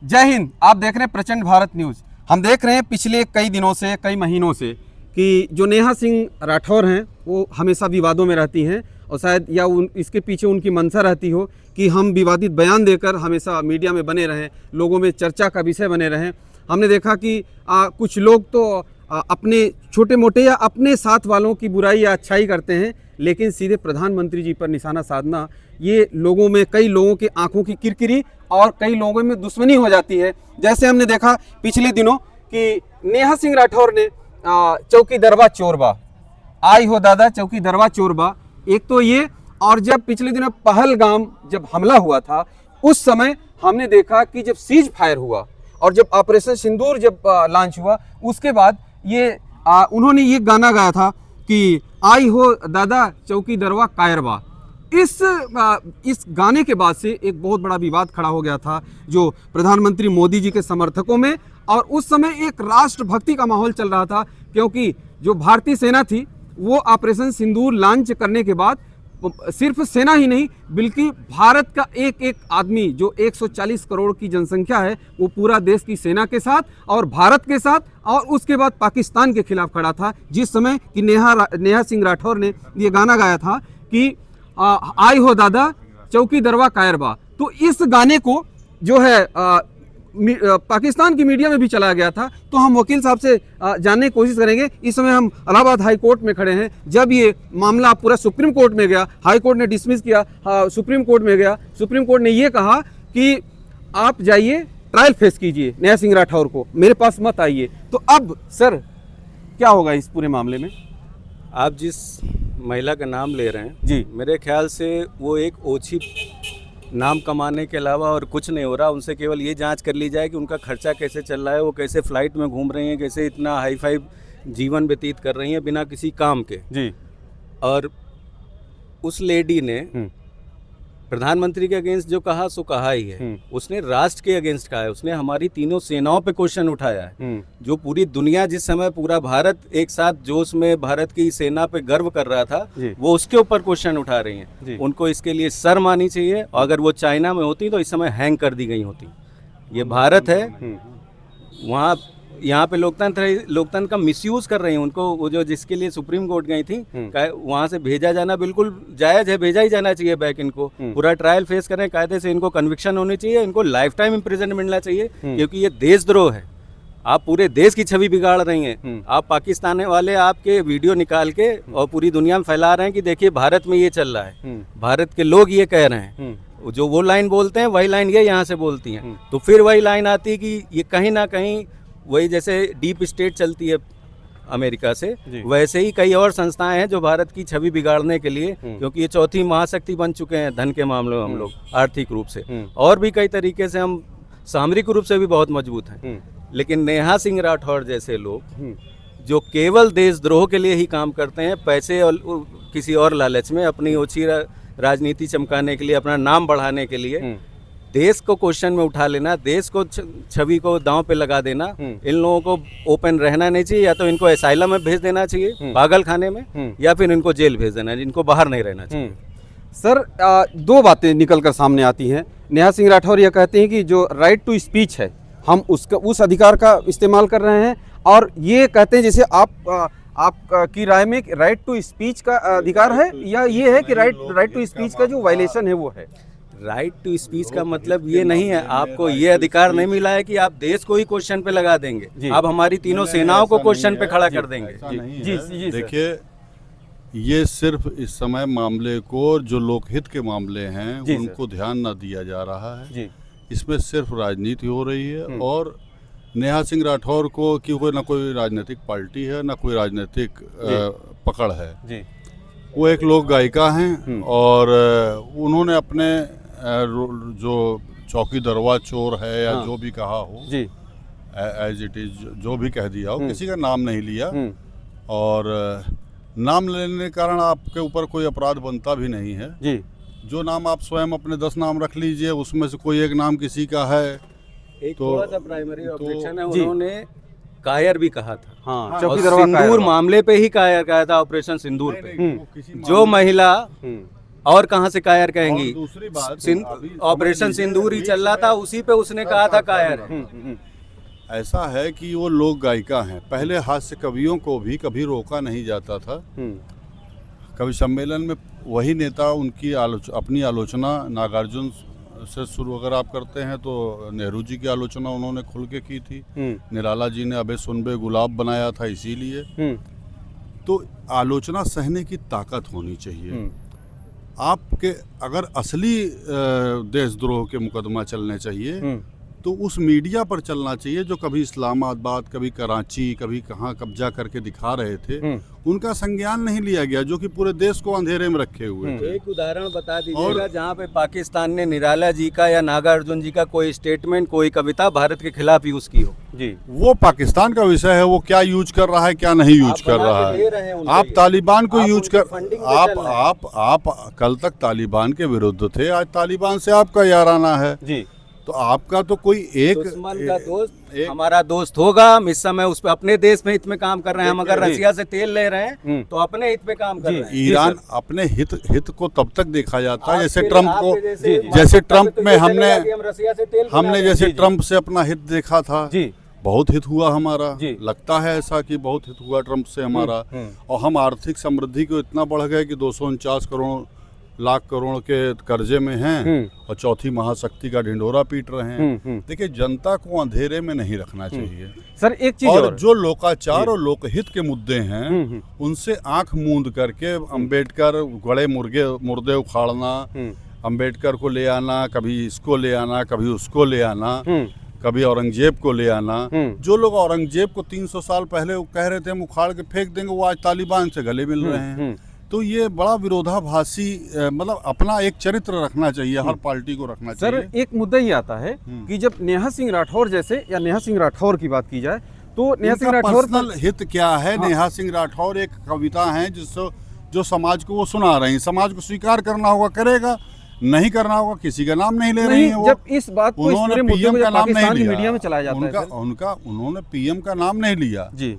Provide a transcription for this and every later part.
जय हिंद। आप देख रहे हैं प्रचंड भारत न्यूज़। हम देख रहे हैं पिछले कई दिनों से, कई महीनों से कि जो नेहा सिंह राठौर हैं वो हमेशा विवादों में रहती हैं और शायद या इसके पीछे उनकी मंशा रहती हो कि हम विवादित बयान देकर हमेशा मीडिया में बने रहें, लोगों में चर्चा का विषय बने रहें। हमने देखा कि कुछ लोग तो अपने छोटे मोटे या अपने साथ वालों की बुराई या अच्छाई करते हैं, लेकिन सीधे प्रधानमंत्री जी पर निशाना साधना ये लोगों में, कई लोगों की आंखों की किरकिरी और कई लोगों में दुश्मनी हो जाती है। जैसे हमने देखा पिछले दिनों कि नेहा सिंह राठौर ने चौकी दरबा चोरबा, आई हो दादा चौकी दरबा चोरबा, एक तो ये। और जब पिछले दिनों पहलगाम जब हमला हुआ था उस समय हमने देखा कि जब सीज फायर हुआ और जब ऑपरेशन सिंदूर जब लॉन्च हुआ उसके बाद ये उन्होंने ये गाना गाया था कि आई हो दादा चौकी दरबा कायरबा। इस गाने के बाद से एक बहुत बड़ा विवाद खड़ा हो गया था जो प्रधानमंत्री मोदी जी के समर्थकों में, और उस समय एक राष्ट्रभक्ति का माहौल चल रहा था क्योंकि जो भारतीय सेना थी वो ऑपरेशन सिंदूर लॉन्च करने के बाद सिर्फ सेना ही नहीं बल्कि भारत का एक एक आदमी जो 140 करोड़ की जनसंख्या है वो पूरा देश की सेना के साथ और भारत के साथ और उसके बाद पाकिस्तान के खिलाफ खड़ा था। जिस समय कि नेहा सिंह राठौर ने ये गाना गाया था कि आई हो दादा चौकी दरबा कायरबा, तो इस गाने को जो है पाकिस्तान की मीडिया में भी चलाया गया था। तो हम वकील साहब से जानने की कोशिश करेंगे। इस समय हम इलाहाबाद हाई कोर्ट में खड़े हैं। जब ये मामला पूरा सुप्रीम कोर्ट में गया, हाई कोर्ट ने डिसमिस किया, सुप्रीम कोर्ट में गया, सुप्रीम कोर्ट ने ये कहा कि आप जाइए ट्रायल फेस कीजिए नेहा सिंह राठौर को, मेरे पास मत आइए। तो अब सर क्या होगा इस पूरे मामले में? आप जिस महिला का नाम ले रहे हैं जी, मेरे ख्याल से वो एक ओछी नाम कमाने के अलावा और कुछ नहीं हो रहा। उनसे केवल ये जांच कर ली जाए कि उनका खर्चा कैसे चल रहा है, वो कैसे फ़्लाइट में घूम रही हैं, कैसे इतना हाई फाई जीवन व्यतीत कर रही हैं बिना किसी काम के। जी। और उस लेडी ने प्रधानमंत्री के अगेंस्ट जो कहा सो कहा ही है, उसने राष्ट्र के अगेंस्ट कहा है, उसने हमारी तीनों सेनाओं पे क्वेश्चन उठाया है। जो पूरी दुनिया जिस समय पूरा भारत एक साथ जोश में भारत की सेना पे गर्व कर रहा था वो उसके ऊपर क्वेश्चन उठा रही हैं। उनको इसके लिए शर्म आनी चाहिए। और अगर वो चाइना में होती तो इस समय हैंग कर दी गई होती। ये भारत है, वहाँ यहाँ पे लोकतंत्र का मिसयूज कर रही हैं। उनको वो जो जिसके लिए सुप्रीम कोर्ट गई थी वहाँ से भेजा जाना बिल्कुल जायज़ है, भेजा ही जाना चाहिए बैक। इनको पूरा ट्रायल फेस करें कायदे से, इनको कन्विक्शन होनी चाहिए, इनको लाइफ टाइम इम्प्रिजनमेंट मिलना चाहिए क्योंकि ये देशद्रोह है। आप पूरे देश की छवि बिगाड़ रही हैं। आप पाकिस्तान वाले आपके वीडियो निकाल के और पूरी दुनिया में फैला रहे हैं कि देखिए भारत में ये चल रहा है, भारत के लोग ये कह रहे हैं। जो वो लाइन बोलते हैं वही लाइन ये यहाँ से बोलती हैं। तो फिर वही लाइन आती है कि ये कहीं ना कहीं वही जैसे डीप स्टेट चलती है अमेरिका से, वैसे ही कई और संस्थाएं हैं जो भारत की छवि बिगाड़ने के लिए, क्योंकि ये चौथी महाशक्ति बन चुके हैं धन के मामले में हम लोग, आर्थिक रूप से और भी कई तरीके से हम सामरिक रूप से भी बहुत मजबूत हैं। लेकिन नेहा सिंह राठौर जैसे लोग जो केवल देशद्रोह के लिए ही काम करते हैं, पैसे और किसी और लालच में, अपनी ओछी राजनीति चमकाने के लिए, अपना नाम बढ़ाने के लिए देश को क्वेश्चन में उठा लेना, देश को छवि को दांव पे लगा देना, इन लोगों को ओपन रहना नहीं चाहिए। या तो इनको एसाइलम में भेज देना चाहिए, पागल खाने में, या फिर इनको जेल भेज देना, इनको बाहर नहीं रहना चाहिए। सर दो बातें निकल कर सामने आती हैं। नेहा सिंह राठौर यह कहते हैं कि जो राइट टू स्पीच है हम उस अधिकार का इस्तेमाल कर रहे हैं, और ये कहते हैं जैसे आप की राय में राइट टू स्पीच का अधिकार है या ये है कि राइट टू स्पीच का जो वायलेशन है वो है? राइट टू स्पीच का मतलब ये नहीं है, आपको ये अधिकार नहीं मिला है कि आप देश को ही क्वेश्चन पे लगा देंगे, आप हमारी तीनों सेनाओं को क्वेश्चन पे खड़ा कर देंगे। जी देखिए, ये सिर्फ इस समय मामले को, जो लोकहित के मामले हैं उनको ध्यान न दिया जा रहा है। इसमें सिर्फ राजनीति हो रही है और नेहा सिंह राठौर को कि कोई न कोई राजनीतिक पार्टी है, न कोई राजनीतिक पकड़ है। वो एक लोक गायिका हैं और उन्होंने अपने जो चौकी दरबा चोर है या जो भी कहा हो, एज इट इज जो भी कह दिया हो, किसी का नाम नहीं लिया। और नाम लेने के कारण आपके ऊपर कोई अपराध बनता भी नहीं है। जो नाम आप स्वयं अपने 10 नाम रख लीजिए, उसमें से कोई एक नाम किसी का है एक थोड़ा सा प्राइमरी ऑब्जेक्शन है, उन्होंने कायर भी कहा था। हाँ, और सिंदूर मामले पे ही कायर कहा था, ऑपरेशन सिंदूर पे। जो महिला और कहाँ से कायर कहेंगी? और दूसरी बात, ऑपरेशन सिंदूर ही चल रहा था, उसी पे उसने कहा था कायर है। ऐसा है कि वो लोक गायिका हैं। पहले हास्य कवियों को भी कभी रोका नहीं जाता था। कवि सम्मेलन में वही नेता उनकी अपनी आलोचना नागार्जुन से शुरू अगर आप करते हैं तो नेहरू जी की आलोचना उन्होंने खुल के की थी। निराला जी ने अबे सुनबे गुलाब बनाया था इसीलिए। तो आलोचना सहने की ताकत होनी चाहिए। आपके अगर असली देशद्रोह के मुकदमा चलने चाहिए तो उस मीडिया पर चलना चाहिए जो कभी इस्लामाबाद, कभी कराची, कभी कहाँ कब्जा करके दिखा रहे थे। उनका संज्ञान नहीं लिया गया, जो कि पूरे देश को अंधेरे में रखे हुए थे। एक उदाहरण बता दीजिएगा जहाँ पे पाकिस्तान ने निराला जी का या नागार्जुन जी का कोई स्टेटमेंट, कोई कविता भारत के खिलाफ यूज की हो। जी, वो पाकिस्तान का विषय है, वो क्या यूज कर रहा है क्या नहीं यूज कर रहा है। आप तालिबान को यूज कर, आप कल तक तालिबान के विरुद्ध थे, आज तालिबान से आपका याराना है जी। तो आपका तो कोई एक दुश्मन का दोस्त हमारा दोस्त होगा। हम इस समय उस पे अपने देश में हित में काम कर रहे हैं। हम अगर रसिया से तेल ले रहे हैं तो अपने हित में काम कर रहे हैं। ईरान अपने हित को तब तक देखा जाता है जैसे ट्रम्प को, जैसे ट्रम्प में हमने जैसे ट्रम्प से अपना हित देखा था। बहुत हित हुआ हमारा, लगता है ऐसा कि बहुत हित हुआ ट्रम्प से हमारा। और हम आर्थिक समृद्धि को इतना बढ़ गए कि 249 लाख करोड़ के कर्जे में हैं और चौथी महाशक्ति का ढिंढोरा पीट रहे हैं। देखिए, जनता को अंधेरे में नहीं रखना चाहिए सर। एक चीज और जो लोकाचार और लोकहित के मुद्दे हैं उनसे आंख मूंद करके अम्बेडकर गड़े मुर्दे उखाड़ना, अम्बेडकर को ले आना, कभी इसको ले आना, कभी उसको ले आना, कभी औरंगजेब को ले आना। जो लोग औरंगजेब को 300 साल पहले कह रहे थे हम उखाड़ के फेंक देंगे, वो आज तालिबान से गले मिल रहे हैं। तो ये बड़ा विरोधाभासी, मतलब अपना एक चरित्र रखना चाहिए, हर पार्टी को रखना चाहिए। सर, एक मुद्दा ही आता है कि जब नेहा सिंह राठौर जैसे, या नेहा सिंह राठौर की बात की जाए तो नेहा सिंह राठौर पर्सनल हित क्या है? हाँ। नेहा सिंह राठौर एक कविता है जिससे जो समाज को वो सुना रही हैं। समाज को स्वीकार करना होगा करेगा, नहीं करना होगा किसी का नाम नहीं ले रही हैं। जब इस बात को उन्होंने पीएम का नाम नहीं लिया, मीडिया में चलाया जाता है उन्होंने पीएम का नाम नहीं लिया जी।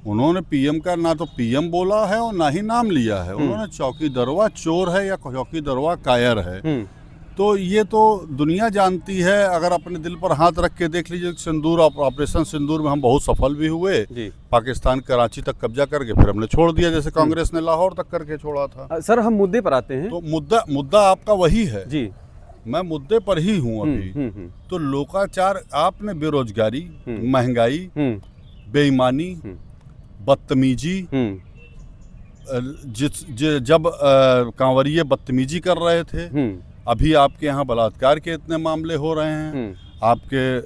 उन्होंने पीएम का ना तो पीएम बोला है और ना ही नाम लिया है। उन्होंने चौकीदरवा चोर है या चौकीदरवा कायर है। तो ये तो दुनिया जानती है। अगर अपने दिल पर हाथ रख के देख लीजिए, सिंदूर ऑपरेशन सिंदूर में हम बहुत सफल भी हुए। पाकिस्तान कराची तक कब्जा करके फिर हमने छोड़ दिया, जैसे कांग्रेस ने लाहौर तक करके छोड़ा था। सर, हम मुद्दे पर आते हैं। तो मुद्दा आपका वही है जी। मैं मुद्दे पर ही हूँ अभी। तो लोकाचार, आपने बेरोजगारी, महंगाई, बेईमानी, बदतमीजी, जब कांवरिये बदतमीजी कर रहे थे, अभी आपके यहाँ बलात्कार के इतने मामले हो रहे हैं। आपके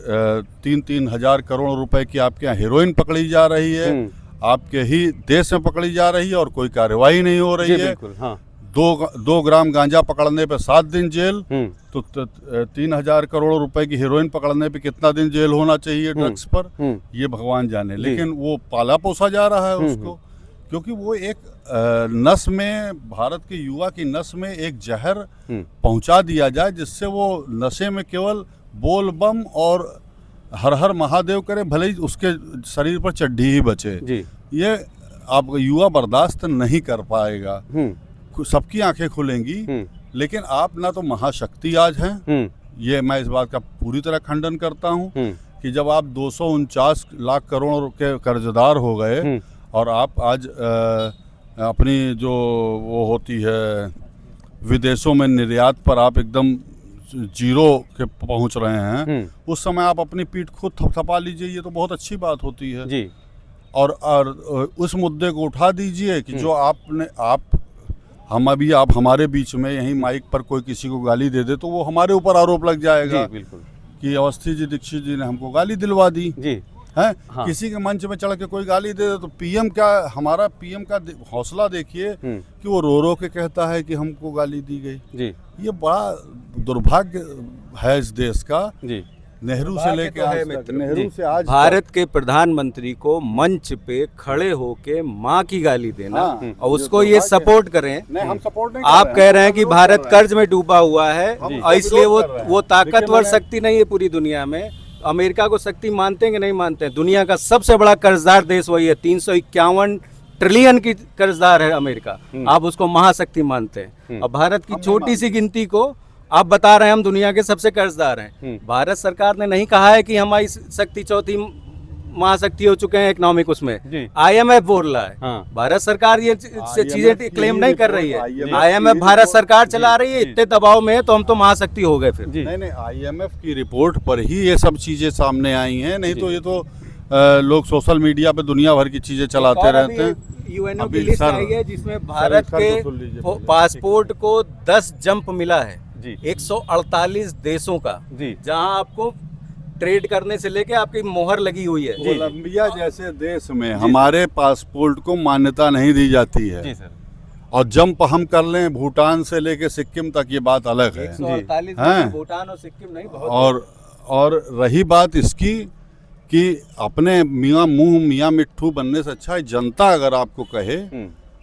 3-3 हजार करोड़ रुपए की आपके यहाँ हेरोइन पकड़ी जा रही है, आपके ही देश में पकड़ी जा रही है और कोई कार्रवाई नहीं हो रही है। हाँ। 2 ग्राम गांजा पकड़ने पे 7 दिन जेल, तो 3,000 करोड़ रुपए की हेरोइन पकड़ने पे कितना दिन जेल होना चाहिए ड्रग्स पर, ये भगवान जाने। लेकिन वो पाला पोसा जा रहा है उसको, क्योंकि वो एक नस में, भारत के युवा की नस में एक जहर पहुंचा दिया जाए जिससे वो नशे में केवल बोल बम और हर हर महादेव करे, भले ही उसके शरीर पर चड्ढी ही बचे। ये आप युवा बर्दाश्त नहीं कर पाएगा। सबकी आंखें खुलेंगी, लेकिन आप ना तो महाशक्ति आज हैं, ये मैं इस बात का पूरी तरह खंडन करता हूं कि जब आप 249 लाख करोड़ के कर्जदार हो गए और आप आज अपनी जो वो होती है विदेशों में निर्यात पर आप एकदम जीरो के पहुंच रहे हैं, उस समय आप अपनी पीठ खुद थपथपा लीजिए, ये तो बहुत अच्छी बात होती है जी। और उस मुद्दे को उठा दीजिए कि जो आप हमारे बीच में यहीं माइक पर कोई किसी को गाली दे दे तो वो हमारे ऊपर आरोप लग जाएगा कि अवस्थी जी, दीक्षित जी ने हमको गाली दिलवा दी जी। है हाँ। किसी के मंच में चढ़ के कोई गाली दे दे तो पीएम का, हमारा पीएम का हौसला देखिए कि वो रो रो के कहता है कि हमको गाली दी गई जी। ये बड़ा दुर्भाग्य है इस देश का जी। नेहरू से लेकर नेहरू से आज भारत के प्रधानमंत्री को मंच पे खड़े होके माँ की गाली देना और उसको ये सपोर्ट करें। नहीं, हम सपोर्ट नहीं आप कह रहे हैं कि भारत कर्ज में डूबा हुआ है और इसलिए वो ताकतवर शक्ति नहीं है पूरी दुनिया में। अमेरिका को शक्ति मानते हैं कि नहीं मानते हैं? दुनिया का सबसे बड़ा कर्जदार देश वही है। 351 ट्रिलियन की कर्जदार है अमेरिका, आप उसको महाशक्ति मानते हैं। और भारत की छोटी सी गिनती को आप बता रहे हैं हम दुनिया के सबसे कर्जदार हैं। भारत सरकार ने नहीं कहा है कि हमारी शक्ति चौथी महाशक्ति हो चुके हैं इकोनॉमिक, उसमें IMF बोल रहा है। भारत सरकार ये चीजें क्लेम नहीं कर रही है। IMF भारत सरकार चला रही है, इतने दबाव में है तो हम तो महाशक्ति हो गए फिर। नहीं, IMF की रिपोर्ट पर ही ये सब चीजें सामने आई हैं, नहीं तो ये तो लोग सोशल मीडिया पे दुनिया भर की चीजें चलाते रहते हैं। यूएनओ की लिस्ट आई है जिसमें भारत के पासपोर्ट को 10 जंप मिला है 148 देशों का, जहां आपको ट्रेड करने से लेके आपकी मोहर लगी हुई है। कोलंबिया जैसे देश में हमारे पासपोर्ट को मान्यता नहीं दी जाती है जी सर। और जंप हम कर लें भूटान से लेके सिक्किम तक, ये बात अलग है। 148 भूटान और सिक्किम नहीं, बहुत और रही बात इसकी कि अपने मियाँ मिट्ठू बनने से अच्छा है जनता अगर आपको कहे,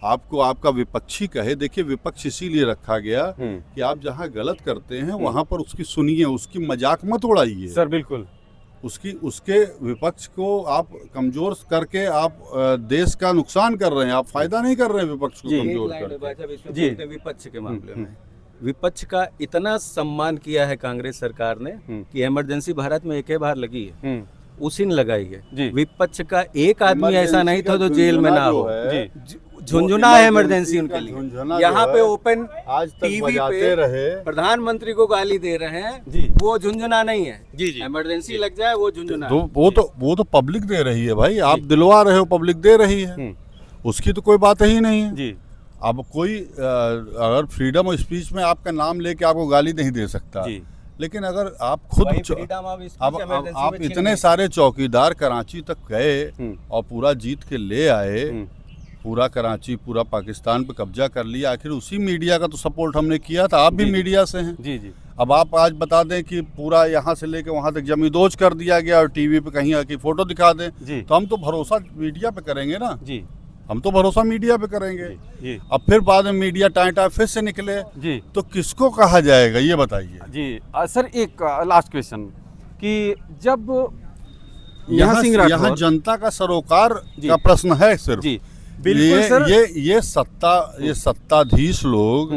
आपको आपका विपक्षी कहे। देखिए विपक्ष इसीलिए रखा गया कि आप जहां गलत करते हैं वहां पर उसकी सुनिए, उसकी मजाक मत उड़ाइए सर। बिल्कुल उसके विपक्ष को आप कमजोर करके आप देश का नुकसान कर रहे हैं, आप फायदा नहीं कर रहे हैं विपक्ष को कमजोर करके। विपक्ष के मामले में विपक्ष का इतना सम्मान किया है कांग्रेस सरकार ने कि इमरजेंसी भारत में एक बार लगी है, उसी ने लगाई है। विपक्ष का एक आदमी ऐसा नहीं था जो जेल में ना हो। झुंझुना है इमरजेंसी उनके लिए। यहाँ पे ओपन आज तक टीवी बजाते रहे, प्रधानमंत्री को गाली दे रहे हैं, वो झुंझुना नहीं है। इमरजेंसी लग जाए वो झुंझुना है। वो तो पब्लिक दे रही है भाई, आप दिलवा रहे हो, पब्लिक दे रही है, उसकी तो कोई बात ही नहीं है। अब कोई अगर फ्रीडम ऑफ स्पीच में आपका नाम लेके आपको गाली नहीं दे सकता, लेकिन अगर आप खुद अब आप इतने सारे चौकीदार कराची तक गए और पूरा जीत के ले आए, पूरा कराची पूरा पाकिस्तान पे कब्जा कर लिया, आखिर उसी मीडिया का तो सपोर्ट हमने किया था। आप भी मीडिया से हैं जी। अब आप आज बता दें कि पूरा यहाँ से लेके वहाँ तक जमींदोज कर दिया गया और टीवी पे कहीं आके फोटो दिखा दें, तो हम तो भरोसा मीडिया पे करेंगे ना जी। हम तो भरोसा मीडिया पे करेंगे। अब फिर बाद में मीडिया टाइटा फिर से निकले जी, तो किसको कहा जाएगा ये बताइए जी। सर एक लास्ट क्वेश्चन कि जब यहाँ जनता का सरोकार का प्रश्न है सिर्फ जी। बिल्कुल सर। ये सत्ताधीश लोग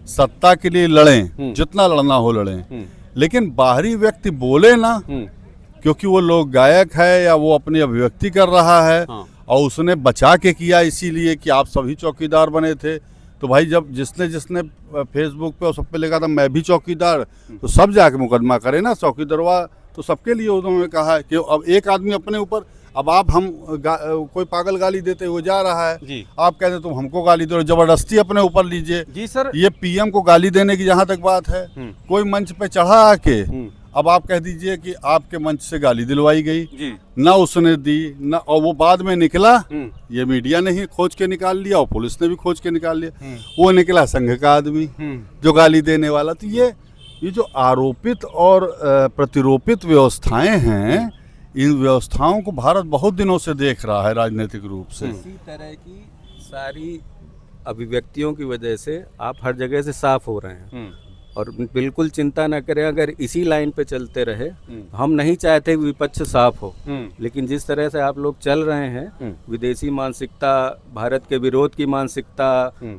सत्ता के लिए लड़ें, जितना लड़ना हो लड़ें, लेकिन बाहरी व्यक्ति बोले ना, क्योंकि वो लोग गायक है या वो अपनी अभिव्यक्ति कर रहा है और उसने बचा के किया इसीलिए कि आप सभी चौकीदार बने थे। तो भाई जब जिसने फेसबुक पे और सब पे लिखा था मैं भी चौकीदार, तो सब जाके मुकदमा करे ना। चौकीदारवा तो सबके लिए उन्होंने कहा है कि अब एक आदमी अपने ऊपर, अब आप कोई पागल गाली देते हुए जा रहा है जी। आप कहते तुम हमको गाली दो, जबरदस्ती अपने ऊपर लीजिए जी सर। ये PM को गाली देने की जहाँ तक बात है, कोई मंच पे चढ़ा आके अब आप कह दीजिए कि आपके मंच से गाली दिलवाई गई जी। ना उसने दी ना, और वो बाद में निकला, ये मीडिया ने ही खोज के निकाल लिया और पुलिस ने भी खोज के निकाल लिया, वो निकला संघ का आदमी जो गाली देने वाला। तो ये जो आरोपित और प्रतिरोपित व्यवस्थाएं हैं, इन व्यवस्थाओं को भारत बहुत दिनों से देख रहा है राजनीतिक रूप से। इसी तरह की सारी अभिव्यक्तियों की वजह से आप हर जगह से साफ हो रहे हैं। और बिल्कुल चिंता न करें, अगर इसी लाइन पे चलते रहे, हम नहीं चाहते विपक्ष साफ हो, लेकिन जिस तरह से आप लोग चल रहे हैं, विदेशी मानसिकता, भारत के विरोध की मानसिकता,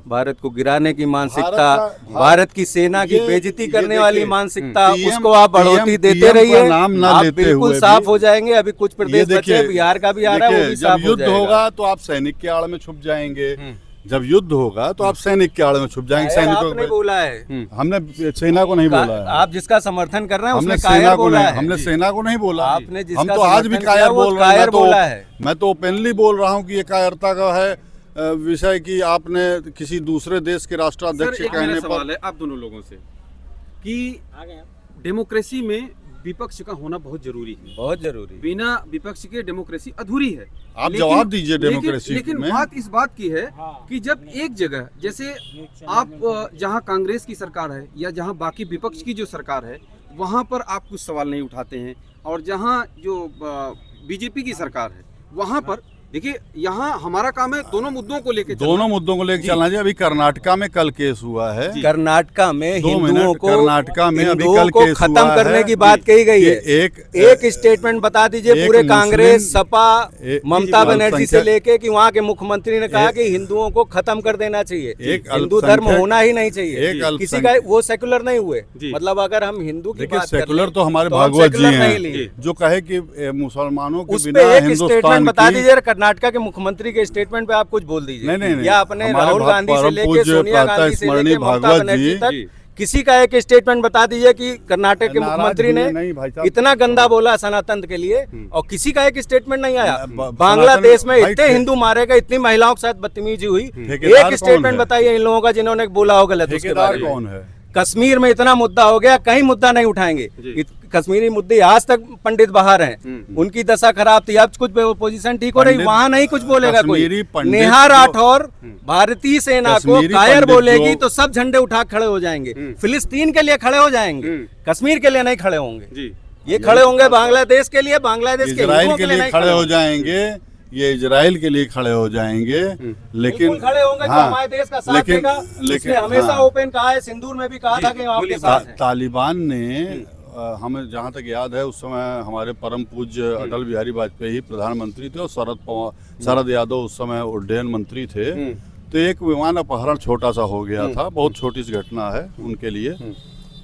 भारत को गिराने की मानसिकता, भारत की सेना की बेइज्जती करने वाली मानसिकता, उसको आप बढ़ोतरी देते रहिए, आप बिल्कुल साफ हो जाएंगे। अभी कुछ प्रदेश बचे, बिहार का भी आ रहा है, वो भी साफ हो जाएगा। युद्ध होगा तो आप सैनिक के आड़ में छुप जाएंगे, जब युद्ध होगा तो आप सैनिक के आड़ में छुप जाएंगे। सैनिकों आपने बोला है, हमने सेना को नहीं बोला है। आप जिसका समर्थन कर रहे हैं उसने कायर बोला है। हमने सेना को नहीं बोला, आपने हम तो आज भी कायर बोल रहे हैं। मैं तो ओपनली बोल रहा हूँ कि ये कायरता का है विषय कि आपने किसी दूसरे देश के राष्ट्राध्यक्ष के कहने पर। सवाल है आप दोनों लोगों से कि डेमोक्रेसी में विपक्ष का होना बहुत जरूरी है, बहुत जरूरी। बिना विपक्ष के डेमोक्रेसी अधूरी है। आप जवाब दीजिए डेमोक्रेसी में। लेकिन बात इस बात की है कि जब एक जगह जैसे आप जहां कांग्रेस की सरकार है या जहां बाकी विपक्ष की जो सरकार है, वहां पर आप कुछ सवाल नहीं उठाते हैं, और जहां जो बीजेपी की सरकार है वहां पर देखिए यहाँ हमारा काम है दोनों मुद्दों को लेके दोनों मुद्दों को लेकर चलना चाहिए। अभी कर्नाटका में कल केस हुआ है, कर्नाटका में हिंदुओं को कर्नाटका में अभी हिंदुओं कल को केस खत्म हुआ करने है की बात कही गई है। एक स्टेटमेंट बता दीजिए एक पूरे मुस्लिम- कांग्रेस, सपा, ममता एक बनर्जी से अल्पसंख्यक- लेके कि वहाँ के मुख्यमंत्री ने कहा कि हिंदुओं को खत्म कर देना चाहिए, एक हिंदू धर्म अल्पसंख्यक- होना ही नहीं चाहिए। एक किसी का वो सेकुलर नहीं हुए, जी। मतलब अगर हम हिंदू की देखिए बात कर सेकुलर लें, तो हमारे हम भागवत जी सेकुलर नहीं लिए। हैं जो कहे कि मुसलमानों के उस बिना पे एक हिंदुस्तान स्टेटमेंट बता की दीजिए, कर्नाटका के मुख्यमंत्री के स्टेटमेंट पे आप कुछ बोल दीजिए। नहीं, या अपने हमारे राहुल गांधी से परम लेके पूज्य सोनिया प्रातः गांधी से स्मरणीय लेके ममता भागवत बनर्जी जी- तक किसी का एक स्टेटमेंट बता दीजिए कि कर्नाटक के नाराज मुख्यमंत्री हुए ने नहीं भाई साहब। इतना गंदा बोला सनातन के लिए और किसी का एक स्टेटमेंट नहीं आया। सनातन बांग्लादेश में भाई इतने हिंदू मारे गए, इतनी महिलाओं के साथ बदतमीजी हुई, ठेकेदार एक कौन स्टेटमेंट है? बताइए इन लोगों का जिन्होंने बोला हो गलत उसके ठेकेदार बारे में। कौन है? कश्मीर में इतना मुद्दा हो गया, कहीं मुद्दा नहीं उठाएंगे। कश्मीरी मुद्दे आज तक पंडित बाहर हैं, उनकी दशा खराब थी, अब कुछ पोजीशन ठीक हो रही, पंडित- वहां नहीं कुछ बोलेगा कोई। कश्मीरी पंडित नेहा जो- राठौर भारतीय सेना को कश्मीरी कायर पंडित बोलेगी जो- तो सब झंडे उठा खड़े हो जाएंगे, फिलिस्तीन के लिए खड़े हो जाएंगे, कश्मीर के लिए नहीं खड़े होंगे। ये खड़े होंगे बांग्लादेश के लिए, बांग्लादेश के इजराइल हिंदुओं के लिए नहीं खड़े हो होंगे। जाएंगे, ये इजराइल के लिए खड़े हो जाएंगे, लेकिन बिल्कुल खड़े होंगे, हाँ, जो हमारे देश का साथ लेकिन- देगा। लेकिन- उसने हमेशा हाँ। ओपन कहा है, सिंदूर में भी कहा था कि हम आपके साथ हैं। तालिबान ने हमें जहाँ तक याद है उस समय हमारे परम पूज्य अटल बिहारी वाजपेयी प्रधानमंत्री थे और शरद यादव उस समय उड्डयन मंत्री थे। तो एक विमान अपहरण छोटा सा हो गया था, बहुत छोटी सी घटना है उनके लिए।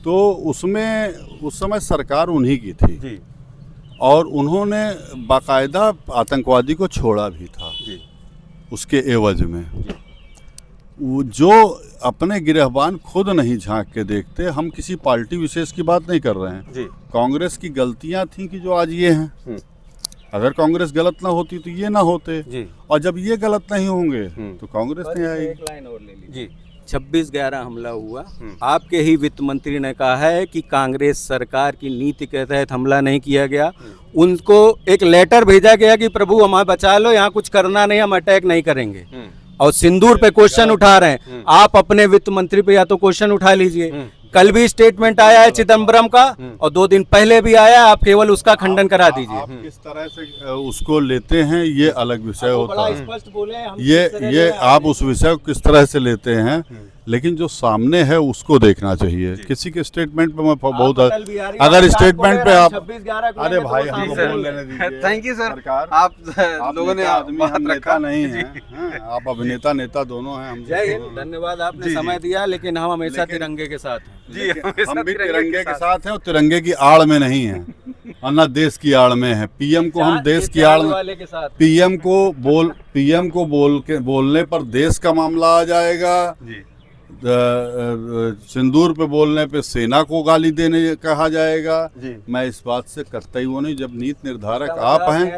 तो उसमें उस समय सरकार उन्हीं की थी और उन्होंने बाकायदा आतंकवादी को छोड़ा भी था उसके एवज में। वो जो अपने गिरहबान खुद नहीं झांक के देखते, हम किसी पार्टी विशेष की बात नहीं कर रहे हैं। कांग्रेस की गलतियां थी कि जो आज ये हैं, अगर कांग्रेस गलत ना होती तो ये ना होते, और जब ये गलत नहीं होंगे तो कांग्रेस नहीं आएगी। एक लाइन और ले लीजिए। 26/11 हमला हुआ, आपके ही वित्त मंत्री ने कहा है कि कांग्रेस सरकार की नीति के तहत हमला नहीं किया गया। उनको एक लेटर भेजा गया कि प्रभु हमें बचा लो, यहाँ कुछ करना नहीं, हम अटैक नहीं करेंगे। और सिंदूर पे क्वेश्चन उठा रहे हैं। आप अपने वित्त मंत्री पे या तो क्वेश्चन उठा लीजिए। कल भी स्टेटमेंट आया है चिदम्बरम का और 2 दिन पहले भी आया, आप केवल उसका खंडन करा दीजिए। आप किस तरह से उसको लेते हैं ये अलग विषय होता है। स्पष्ट बोले हम ये आप उस विषय को किस तरह से लेते हैं, लेकिन जो सामने है उसको देखना चाहिए। किसी के स्टेटमेंट पे मैं बहुत, अगर स्टेटमेंट पे आप, अरे भाई हमको बोल लेने दीजिए। थैंक यू सर, सरकार आप लोगों ने आदमी बात हम रखा नेता नहीं है, आप अभिनेता नेता दोनों हैं। हम जय हिंद, धन्यवाद आपने समय दिया, लेकिन हम हमेशा तिरंगे के साथ हैं। हम भी तिरंगे के साथ हैं और तिरंगे की आड़ में नहीं हैं और न देश की आड़ में है। पीएम को हम देश की आड़ वाले के साथ पीएम को बोलने पर देश का मामला आ जाएगा। सिंदूर पे बोलने पे सेना को गाली देने कहा जाएगा। मैं इस बात से कतई वो नहीं, जब नीति निर्धारक आप हैं,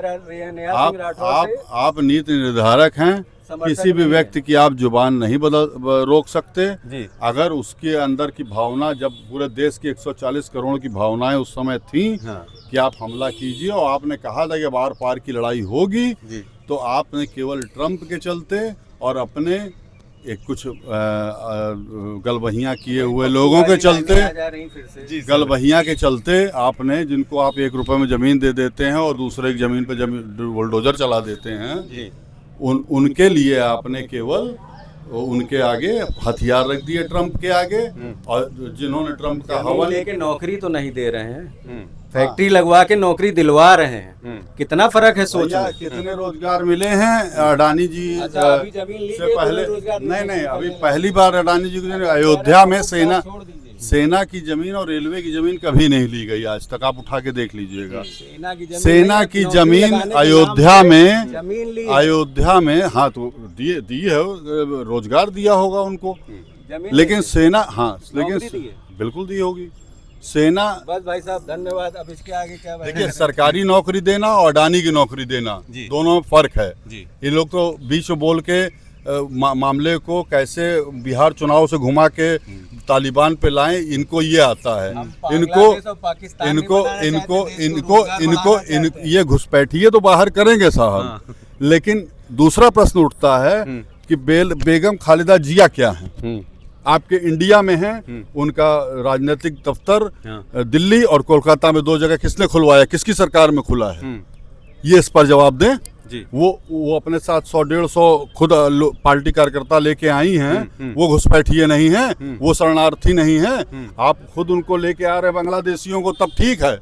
आप नीति निर्धारक हैं, किसी भी व्यक्ति की आप जुबान नहीं रोक सकते। अगर उसके अंदर की भावना, जब पूरे देश की 140 करोड़ की भावनाएं उस समय थी कि आप हमला कीजिए और आपने कहा था कि अब आर पार की लड़ाई होगी, तो आपने केवल ट्रंप के चलते और अपने एक कुछ गलबहियाँ किए हुए लोगों के चलते, गलबहियाँ के चलते आपने, जिनको आप 1 रुपए में जमीन दे देते हैं और दूसरे की जमीन पे बुलडोजर चला देते हैं, उनके लिए आपने केवल उनके आगे हथियार रख दिए, ट्रंप के आगे। और जिन्होंने ट्रंप का हवा लेके नौकरी तो नहीं दे रहे हैं, फैक्ट्री लगवा के नौकरी दिलवा रहे हैं। कितना फर्क है सोच में। कितने रोजगार मिले हैं अडानी जी अभी जमीन ली से पहले? नहीं, अभी पहली बार अडानी जी को अयोध्या में सेना की जमीन और रेलवे की जमीन कभी नहीं ली गई आज तक, आप उठा के देख लीजिएगा। सेना की जमीन अयोध्या में हाँ तो दी है, रोजगार दिया होगा उनको, लेकिन सेना, हाँ लेकिन बिल्कुल दी होगी सेना। बस भाई साहब धन्यवाद। अब इसके आगे क्या देखिए, सरकारी नौकरी देना और अडानी की नौकरी देना दोनों में फर्क है। ये लोग तो बीच में बोल के मामले को कैसे बिहार चुनाव से घुमा के तालिबान पे लाएं, इनको ये आता है। इनको ये घुसपैठिए तो बाहर करेंगे साहब। लेकिन दूसरा प्रश्न उठता है कि बेगम खालिदा जिया क्या है? आपके इंडिया में है, उनका राजनीतिक दफ्तर दिल्ली और कोलकाता में 2 जगह किसने खुलवाया, किसकी सरकार में खुला है? ये इस पर जवाब दें। जी। वो अपने साथ 100-150 खुद पार्टी कार्यकर्ता लेके आई हैं, वो घुसपैठिए नहीं हैं, वो शरणार्थी नहीं हैं। आप खुद उनको लेके आ रहे हैं बांग्लादेशियों को, तब ठीक है।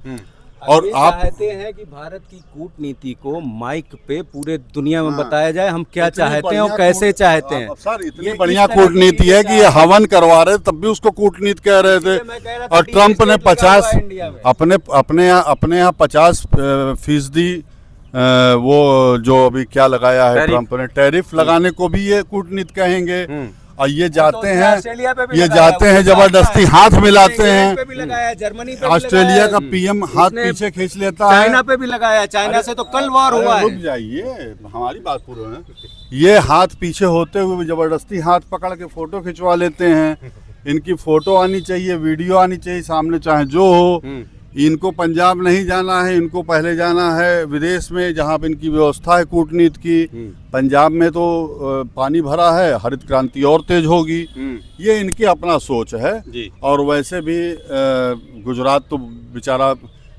और ये आप चाहते हैं कि भारत की कूटनीति को माइक पे पूरे दुनिया में बताया जाए, हम क्या चाहते हैं और कैसे चाहते हैं। सर इतनी ये बढ़िया इस तरह की कूटनीति है कि ये हवन करवा रहे, तब भी उसको कूटनीति कह रहे थे। मैं कह रहा था और कि ट्रंप ने इससे जुड़ा 50 हुआ है इंडिया में। अपने यहाँ 50% वो जो अभी क्या लगाया है ट्रंप ने, टैरिफ लगाने को भी ये कूटनीति कहेंगे। और ये जाते ऑस्ट्रेलिया पे हैं, भी ये लगाया, जाते हैं वो जबरदस्ती लगाया, हाथ मिलाते इंग्लैंड पे भी हैं। लगाया, जर्मनी पे भी ऑस्ट्रेलिया लगाया, का पीएम हाथ उसने पीछे खींच लेता है। चाइना पे भी लगाया, चाइना से तो कल वॉर हुआ रुक है। जाइए, हमारी बात पूरी है। ये हाथ पीछे होते हुए भी जबरदस्ती हाथ पकड़ के फोटो खिंचवा लेते हैं। इनकी फोटो आनी चाहिए, वीडियो आनी चाहिए सामने, चाहे जो हो। इनको पंजाब नहीं जाना है, इनको पहले जाना है विदेश में, जहाँ पे इनकी व्यवस्था है कूटनीति की। पंजाब में तो पानी भरा है, हरित क्रांति और तेज होगी। ये इनकी अपना सोच है। और वैसे भी गुजरात तो बेचारा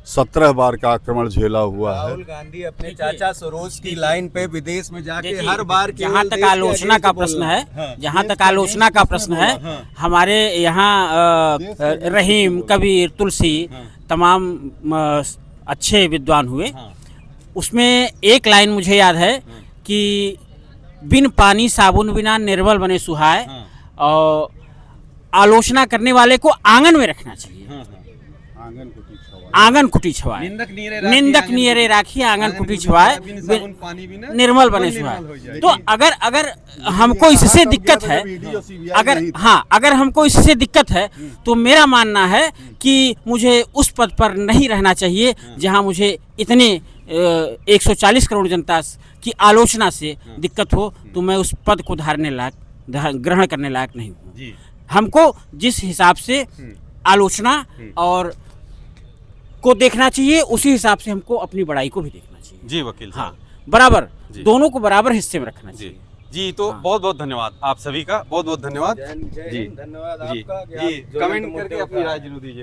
17 बार का आक्रमण झेला हुआ है। राहुल गांधी अपने चाचा सरोज की लाइन पे विदेश में जाके हर बार जहाँ तक आलोचना का प्रश्न है, जहाँ तक आलोचना का प्रश्न है, हमारे यहाँ रहीम, कबीर, तुलसी तमाम अच्छे विद्वान हुए। उसमें एक लाइन मुझे याद है कि बिन पानी साबुन बिना निर्मल बने सुहाए, और आलोचना करने वाले को आंगन में रखना चाहिए। आंगन कुटी छवाए, निंदक नियरे राखी आंगन कुटी छवाए, निर्मल बने सुहाए। तो अगर हमको इससे दिक्कत है, अगर हमको इससे दिक्कत है, तो मेरा मानना है कि मुझे उस पद पर नहीं रहना चाहिए जहां मुझे इतने 140 करोड़ जनता की आलोचना से दिक्कत हो। तो मैं उस पद को ग्रहण करने लायक नहीं हूँ। हमको जिस हिसाब से आलोचना और को देखना चाहिए, उसी हिसाब से हमको अपनी बड़ाई को भी देखना चाहिए। जी वकील साहब। हाँ, बराबर, दोनों को बराबर हिस्से में रखना चाहिए। जी तो बहुत बहुत धन्यवाद आप सभी का, बहुत बहुत धन्यवाद। जय हिंद, धन्यवाद जी आपका कि जी, आप जो कमेंट मुद्दे करके अपनी उठा राय रहे हैं। जरूर दीजिए।